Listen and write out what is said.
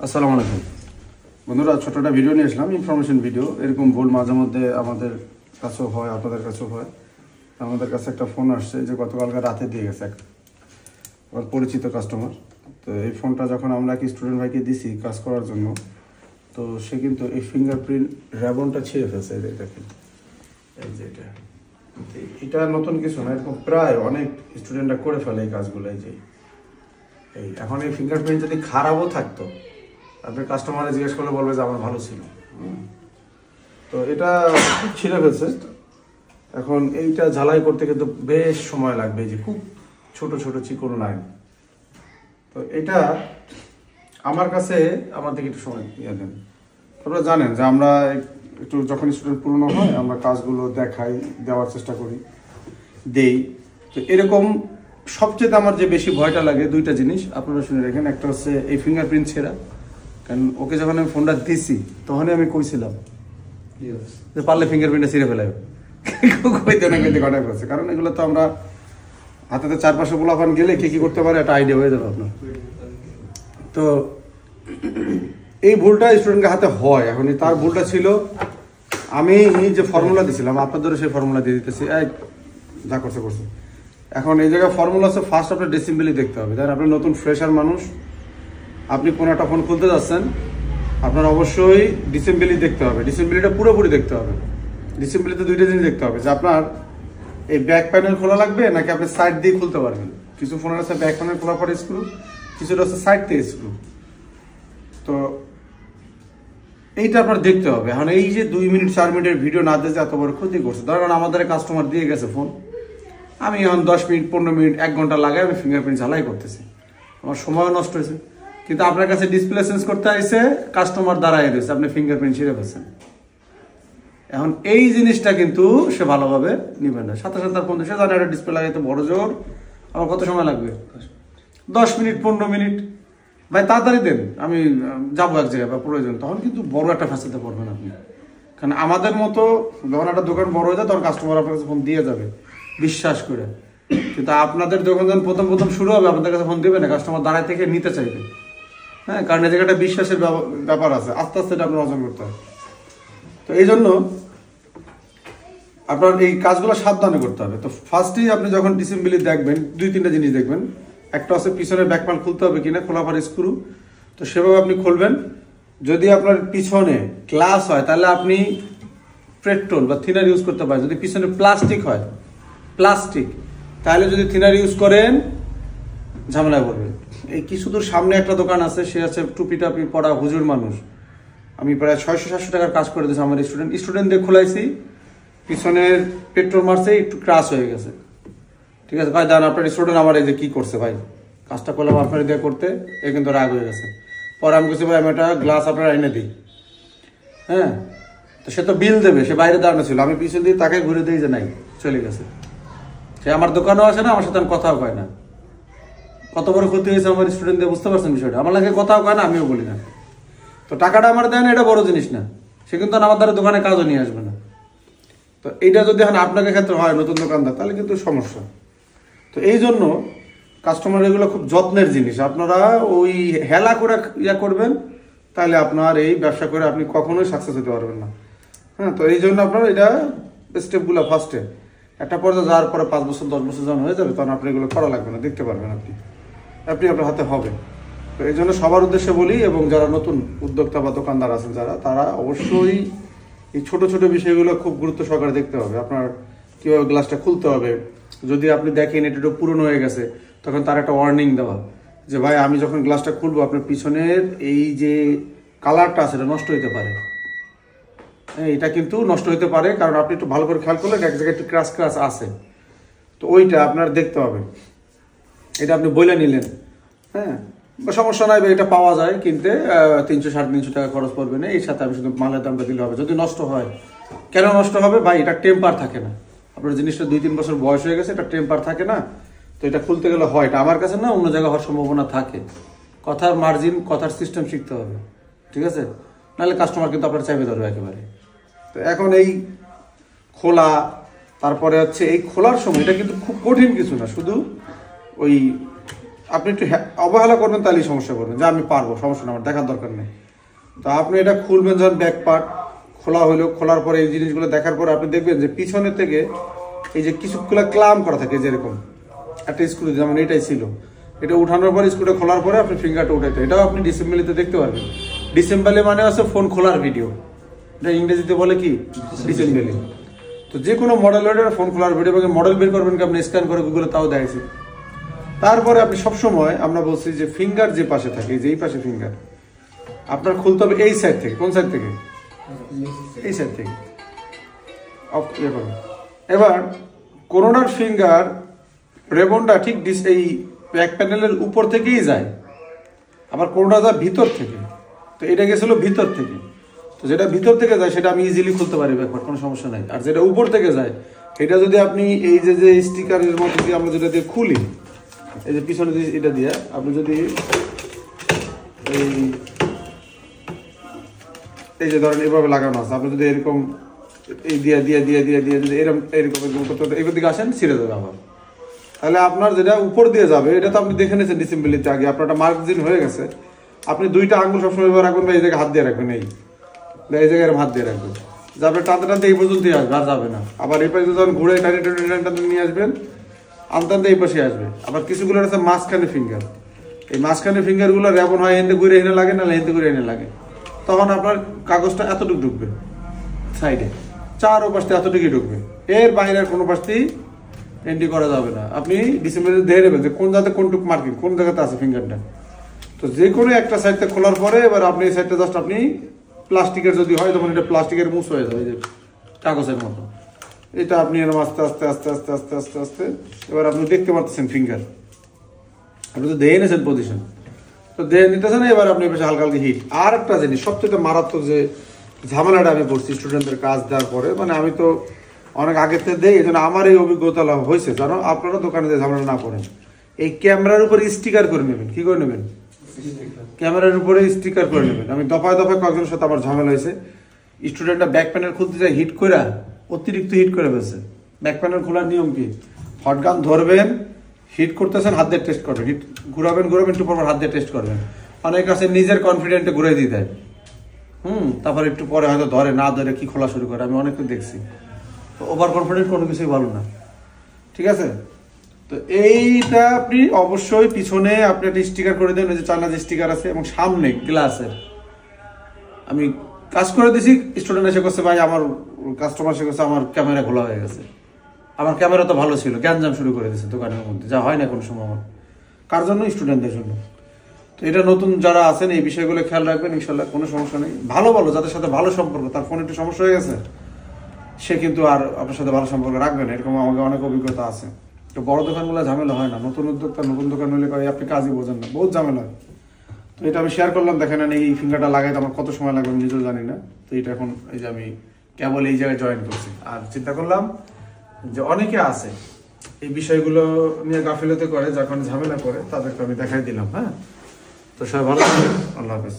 আসসালামু আলাইকুম বন্ধুরা, ছোট একটা ভিডিও নিয়ে আসলাম, ইনফরমেশন ভিডিও। এরকম ভুল মাঝে মধ্যে আমাদের কাছেও হয়, আপনাদের কাছেও হয়। আমাদের কাছে একটা ফোন আসছে যে গতকালকে রাতে দিয়ে গেছে আমার পরিচিত কাস্টমার। তো এই ফোনটা যখন আমরা এক স্টুডেন্ট ভাইকে দিছি কাজ করার জন্য, তো সে কিন্তু এই ফিঙ্গারপ্রিন্ট র্যাবনটা ছিঁড়ে ফেলছে। দেখেন, এই যে এটা নতুন কিছু না, এরকম প্রায় অনেক স্টুডেন্টরা করে ফেলে এই কাজগুলো। এই এখন এই ফিঙ্গারপ্রিন্ট যদি খারাপও থাকতো, আপনার কাস্টমারে জিজ্ঞেস করলে বলবে যে আমার ভালো ছিল। তো এটা ছিঁড়ে ফেলছে। এখন এইটা ঝালাই করতে কিন্তু বেশ সময় লাগবে, যে খুব ছোট ছোট চিকন লাইন। তো এটা আমার কাছে আমার দিকে একটু সময় দেন। আপনারা জানেন যে আমরা একটু যখন স্টুডেন্ট পুরনো হয় আমরা কাজগুলো দেখাই, দেওয়ার চেষ্টা করি, দেই। তো এরকম সবচেয়ে আমার যে বেশি ভয়টা লাগে দুইটা জিনিস আপনারা শুনে রাখেন। একটা হচ্ছে এই ফিঙ্গারপ্রিন্ট ছেঁড়া। কারণ ওকে যখন আমি ফোনটা দিছি তখনই আমি কইছিলাম যে পারলে ফিঙ্গারপ্রিন্টটা ছিঁড়ে ফেলাবে, কইতে না কইতে কটাই করছে। কারণ এগুলো তো আমরা হাতে চারপাশে পোলাপান গেলে কে কি করতে পারে একটা আইডিয়া হয়ে যাবে আপনার। তো এই ভুলটা স্টুডেন্টের হাতে হয়। এখন তার ভুলটা ছিল, আমি যে ফর্মুলা দিছিলাম আপনাদের সেই ফর্মুলা দিয়ে দিতেছি, যা করছে করছে। এখন এই জায়গায় ফর্মুলা হচ্ছে, ফার্স্ট আপনার ডিসেম্বলি দেখতে হবে। দেখেন, আপনি নতুন ফ্রেশার মানুষ, আপনি কোনো একটা ফোন খুলতে যাচ্ছেন, আপনার অবশ্যই ডিসেম্বলি দেখতে হবে। ডিসেম্বলিটা পুরোপুরি দেখতে হবে। ডিসেম্বলিতে দুইটা জিনিস দেখতে হবে, যে আপনার এই ব্যাক প্যানেল খোলা লাগবে নাকি আপনি সাইড দিয়ে খুলতে পারবেন। কিছু ফোনের আছে ব্যাক প্যানেল খোলা পরে স্ক্রু, কিছুটা হচ্ছে সাইড থেকে স্ক্রু। তো এইটা আপনার দেখতে হবে। এখন এই যে 2 মিনিট 4 মিনিটের ভিডিও না দিয়ে এত বড় ক্ষতি করছে। ধরেন আমাদের কাস্টমার দিয়ে গেছে ফোন, আমি এখন 10 মিনিট 15 মিনিট 1 ঘন্টা লাগাই আমি ফিঙ্গারপ্রিন্ট ঝালাই করতেছি, আমার সময়ও নষ্ট হয়েছে। কিন্তু আপনার কাছে ডিসপ্লে চেঞ্জ করতে আইসে কাস্টমার দাঁড়ায় রয়েছে, আপনি ফিঙ্গারপ্রিন্ট ছিঁড়ে ফেলছেন। এখন এই জিনিসটা কিন্তু সে ভালোভাবে নিবে না। সাথে সাথে ফোন সে জানে একটা ডিসপ্লে লাগাইতে বড় জোর আমার কত সময় লাগবে, 10 মিনিট 15 মিনিট। ভাই তাড়াতাড়ি দেন, আমি যাবো এক জায়গায় বা প্রয়োজন, তখন কিন্তু বড় একটা ফ্যাসিলিটি পড়বেন আপনি। কারণ আমাদের মতো যখন একটা দোকান বড় হয়ে যায় তখন কাস্টমার আপনার কাছে ফোন দিয়ে যাবে বিশ্বাস করে। কিন্তু আপনাদের যখন প্রথম শুরু হবে আপনাদের কাছে ফোন দেবে না, কাস্টমার দাঁড়ায় থেকে নিতে চাইবে। হ্যাঁ, কারণ এই জায়গাটা বিশ্বাসের ব্যাপার আছে, আস্তে আস্তে এটা আপনার অর্জন করতে হয়। তো এই জন্য আপনার এই কাজগুলো সাবধানে করতে হবে। তো ফার্স্টেই আপনি যখন ডিসেম্বলি দেখবেন 2-3টা জিনিস দেখবেন। একটা হচ্ছে পিছনের ব্যাকপাল খুলতে হবে কিনা, খোলা পরে স্ক্রু। তো সেভাবে আপনি খুলবেন। যদি আপনার পিছনে গ্লাস হয় তাহলে আপনি পেট্রোল বা থিনার ইউজ করতে পারেন। যদি পিছনে প্লাস্টিক হয়, তাহলে যদি থিনার ইউজ করেন ঝামেলায় পড়বেন। এই কিছু দূর সামনে একটা দোকান আছে, সে আছে টুপি টাপি পড়া হুজুর মানুষ। আমি প্রায় 600-700 টাকার কাজ করে দিয়েছি আমার স্টুডেন্টদের খোলাইছি, পিছনের পেট্রোল মারছে, একটু ক্রাশ হয়ে গেছে। ঠিক আছে ভাই, দাঁড়ান আপনার স্টুডেন্ট আমার এই যে কি করছে ভাই, কাজটা করলাম আপনার দিয়ে করতে, এ কিন্তু রাগ হয়ে গেছে। পরে আমি বলছি ভাই আমি একটা গ্লাস আপনার এনে দিই। হ্যাঁ, তো সে তো বিল দেবে, সে বাইরে দাঁড়ানো ছিল, আমি পিছন দিয়ে তাকে ঘুরে দিই যে নাই, চলে গেছে। সে আমার দোকানেও আসে না, আমার সাথে কথাও কয় না। কত বড় ক্ষতি হয়েছে আমার স্টুডেন্টদের, বুঝতে পারছেন বিষয়টা? আমার লাগে কথাও কয় না, আমিও বলি না। তো টাকাটা আমার দেয় না, এটা বড় জিনিস না। সে কিন্তু আমার দ্বারা দোকানে কাজও নিয়ে আসবে না। তো এইটা যদি এখন আপনাদের ক্ষেত্রে হয় নতুন দোকানদার, তাহলে কিন্তু সমস্যা। তো এই জন্য কাস্টমার এগুলো খুব যত্নের জিনিস। আপনারা ওই হেলা করে করবেন, তাহলে আপনার এই ব্যবসা করে আপনি কখনোই সাকসেস হতে পারবেন না। হ্যাঁ, তো এই জন্য আপনার এটা স্টেপগুলো ফার্স্টে একটা পর্যায়ে যাওয়ার পরে 5 বছর 10 বছর যখন হয়ে যাবে তখন আপনি এগুলো করা লাগবে না, দেখতে পারবেন আপনি আপনার হাতে হবে। তো এই জন্য সবার উদ্দেশ্যে বলি, এবং যারা নতুন উদ্যোক্তা বা দোকানদার আছেন তারা অবশ্যই এই ছোট ছোট বিষয়গুলো খুব গুরুত্ব সহকারে দেখতে হবে। আপনার কীভাবে গ্লাসটা খুলতে হবে, যদি আপনি দেখেন এটা একটু পুরনো হয়ে গেছে তখন তার একটা ওয়ার্নিং দেওয়া, যে ভাই আমি যখন গ্লাসটা খুলবো আপনার পিছনের এই যে কালারটা আছে এটা নষ্ট হইতে পারে। হ্যাঁ, এটা কিন্তু নষ্ট হইতে পারে, কারণ আপনি একটু ভালো করে খেয়াল করলে এক জায়গায় একটু ক্রাশ আছে, তো ওইটা আপনার দেখতে হবে। এটা আপনি বলে নিলেন, হ্যাঁ সমস্যা নাই ভাই, এটা পাওয়া যায় কিনতে, 300-350 টাকা খরচ পড়বে না, এই সাথে আমি শুধু মালের দামটা দিলে হবে। যদি নষ্ট হয়, কেন নষ্ট হবে ভাই, এটা টেম্পার থাকে না। আপনার জিনিসটা 2-3 বছর বয়স হয়ে গেছে, এটা টেম্পার থাকে না, তো এটা খুলতে গেলে হয়, এটা আমার কাছে না অন্য জায়গায় হওয়ার সম্ভাবনা থাকে। কথার মার্জিন, কথার সিস্টেম শিখতে হবে, ঠিক আছে? নাহলে কাস্টমার কিন্তু আপনার চাইবে ধরবে একেবারে। তো এখন এই খোলা, তারপরে হচ্ছে এই খোলার সময় এটা কিন্তু খুব কঠিন কিছু না, শুধু ওই আপনি একটু অবহেলা করবেন, তাহলেই সমস্যা করবেন যে আমি পারবো, সমস্যা না, আমার দেখার দরকার নেই। তো আপনি এটা খুলবেন, যখন ব্যাক পার্ট খোলা হলো, খোলার পরে এই জিনিসগুলো দেখার পরে আপনি দেখবেন যে পিছনের থেকে এই যে কিছুগুলো ক্লাম করা থাকে, যেরকম একটা স্ক্রু, যেমন এটাই ছিল, এটা উঠানোর পরে স্ক্রুটা খোলার পরে আপনি ফিঙ্গারটা উঠাইতে, এটাও আপনি ডিসেম্বলিতে দেখতে পারবেন। ডিসেম্বলি মানে হচ্ছে ফোন খোলার ভিডিও, এটা ইংরেজিতে বলে কি ডিসেম্বলি। তো যে কোনো মডেলের ফোন খোলার ভিডিও, মডেল বের করবেন কি আপনি স্ক্যান করে গুগলে, তাও দেখাইছি। তারপরে আপনি সবসময় আমরা বলছি যে ফিঙ্গার যে পাশে থাকে, যে এই পাশে ফিঙ্গার আপনার খুলতে হবে এই সাইড থেকে। কোন সাইড থেকে? এই সাইড থেকে। ইয়ে করুন। এবার করোনার ফিঙ্গার রেবনটা ঠিক এই ব্যাক প্যানেলের উপর থেকেই যায়, আবার করোনা যায় ভিতর থেকে। তো এটা গেছিল ভিতর থেকে, তো যেটা ভিতর থেকে যায় সেটা আমি ইজিলি খুলতে পারি, ব্যাপার কোনো সমস্যা নাই। আর যেটা উপর থেকে যায় এটা যদি আপনি এই যে স্টিকারের মতো দিয়ে আমরা যেটা দিয়ে খুলি, এই যে পিছনে দিয়ে এটা দিয়ে আপনি যদি এই যে ধরেন এভাবে লাগানো আছে, আপনি যদি এরকম এই দিয়ে দিয়ে দিয়ে দিয়ে দিয়ে যদি এরকম এরকম এরকম দিকে আসেন, ছিঁড়ে দেবে আবার। তাহলে আপনার যেটা উপর দিয়ে যাবে এটা তো আপনি দেখে নিয়েছেন ডিসেম্বলিতে আগে, আপনার একটা মার্জিন হয়ে গেছে। আপনি দুইটা আঙুল সবসময় রাখবেন বা এই জায়গায় হাত দিয়ে রাখবেন, এই জায়গায় হাত দিয়ে রাখবেন, যে আপনার টানতে টানতে এই পর্যন্তই আসবে, আর যাবে না। আবার এই পাশে যখন ঘুরে টানি টানি টানি টানি নিয়ে আসবেন, আনতে আনতে এই পাশে আসবে। আবার কিছুগুলো আছে মাঝখানে ফিঙ্গার, এই মাঝখানে ফিঙ্গারগুলো রেবন হয়, এনে ঘুরে এনে লাগে, না এনে ঘুরে এনে লাগে, তখন আপনার কাগজটা এতটুকু ঢুকবে সাইডে, চার ও পাশে এতটুকুই ঢুকবে, এর বাইরে কোনো পাশতেই এন্ট্রি করা যাবে না। আপনি ডিসেম্বরে দেখে নেবেন যে কোন জায়গাতে কোনটুকু মার্কিং, কোন জায়গাতে আছে ফিঙ্গারটা। তো যে কোনো একটা সাইডটা খোলার পরে এবার আপনি এই সাইডটা জাস্ট আপনি প্লাস্টিকের যদি হয় তখন এটা প্লাস্টিকের মুছ হয়ে যাবে, যে কাগজের মতো। এটা আপনি এরকম আস্তে আস্তে আস্তে আস্তে আস্তে আস্তে আস্তে এবার আপনি দেখতে পাচ্ছেন ফিঙ্গার, আপনি তো দেখে নিয়েছেন পজিশন, তো দেখে নিতেছেন। এবার আপনি পাশে হালকা হালকা হিট। আর একটা জিনিস সবচেয়ে মারাত্মক যে ঝামেলাটা আমি পড়ছি স্টুডেন্টদের কাজ দেওয়ার পরে, মানে আমি তো অনেক আগে থেকে দেই, এই জন্য আমার এই অভিজ্ঞতা লাভ হয়েছে, জানো আপনারা দোকানে যে ঝামেলা না করেন, এই ক্যামেরার উপরে স্টিকার করে নেবেন। কি করে নেবেন? ক্যামেরার উপরে স্টিকার করে নেবেন। আমি দফায় দফায় কয়েকজনের সাথে আমার ঝামেলা হয়েছে, স্টুডেন্টরা ব্যাক প্যানেল খুলতে যায় হিট করে, অতিরিক্ত হিট করে ফেলছে। ব্যাক প্যানেল খোলার নিয়ম কি? হটগান ধরবেন, হিট করতেছেন, হাত দিয়ে টেস্ট করবেন, হিট ঘুরাবেন ঘুরাবেন, একটু পর হাত দিয়ে টেস্ট করবেন। অনেক আছে নিজের কনফিডেন্টে ঘুরে দিয়ে দেয়, তারপর একটু পরে হয়তো ধরে, না ধরে কি খোলা শুরু করে, আমি অনেককে দেখছি। তো ওভার কনফিডেন্ট কোনো কিছুই ভালো না, ঠিক আছে? তো এইটা আপনি অবশ্যই পিছনে আপনি একটা স্টিকার করে দেন, যে চায়না যে স্টিকার আছে, এবং সামনে গ্লাসের। আমি কাজ করে দিছি, স্টুডেন্ট এসে করছে ভাই, আমার কাস্টমার এসে করছে আমার ক্যামেরা খোলা হয়ে গেছে, আমার ক্যামেরা তো ভালো ছিল, গ্যাঞ্জাম শুরু করে দিয়েছে দোকানের মধ্যে, যা হয় না কোনো সময় আমার। কার জন্য? স্টুডেন্টদের জন্য। তো এটা নতুন যারা আছেন এই বিষয়গুলো খেয়াল রাখবেন, ইনশাল্লাহ কোনো সমস্যা নেই। ভালো ভালো যাদের সাথে ভালো সম্পর্ক, তার ফোন একটু সমস্যা হয়ে গেছে, সে কিন্তু আর আপনার সাথে ভালো সম্পর্ক রাখবে না, এরকম আমাকে অনেক অভিজ্ঞতা আছে। তো বড় দোকানগুলো ঝামেলা হয় না, নতুন উদ্যোক্তা নতুন দোকান হলে আপনি কাজই বোঝেন না, বহুত ঝামেলা হয়। তো এটা আমি শেয়ার করলাম, দেখেন এই ফিঙ্গারটা লাগাইতে আমার কত সময় লাগবে আমি নিজেও জানি না। তো এটা এখন এই যে আমি কেবল এই জায়গায় জয়েন করছি, আর চিন্তা করলাম যে অনেকে আছে এই বিষয়গুলো নিয়ে গাফিলতি করে, যখন ঝামেলা করে তাদেরকে আমি দেখাই দিলাম। হ্যাঁ, তো সবাই ভালো থাকবেন, আল্লাহ হাফেজ।